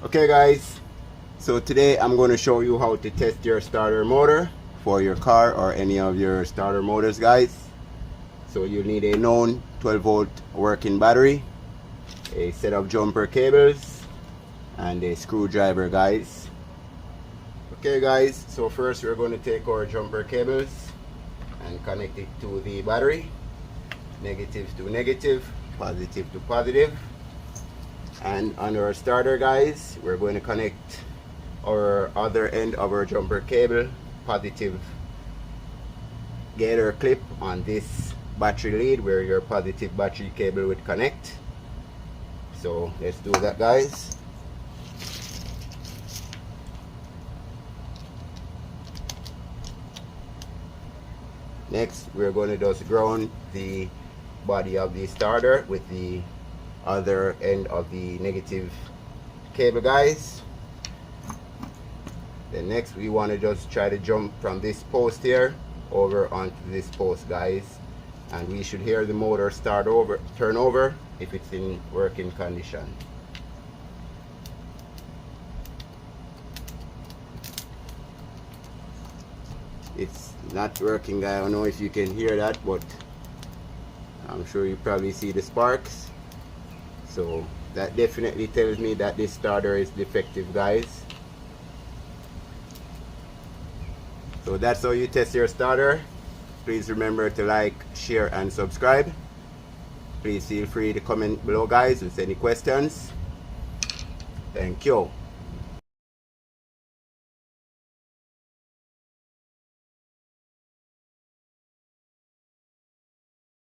Okay guys, so today I'm going to show you how to test your starter motor for your car or any of your starter motors, guys. So you need a known 12 volt working battery, a set of jumper cables, and a screwdriver, guys. Okay guys, so first we're going to take our jumper cables and connect it to the battery, negative to negative, positive to positive. And on our starter, guys, we're going to connect our other end of our jumper cable, positive gator clip, on this battery lead where your positive battery cable would connect. So let's do that, guys. Next, we're going to just ground the body of the starter with the other end of the negative cable, guys. Then next, we want to just try to jump from this post here over onto this post, guys, and we should hear the motor turn over if it's in working condition. It's not working, guys. I don't know if you can hear that, but I'm sure you probably see the sparks. So that definitely tells me that this starter is defective, guys. So that's how you test your starter. Please remember to like, share, and subscribe. Please feel free to comment below, guys, with any questions. Thank you.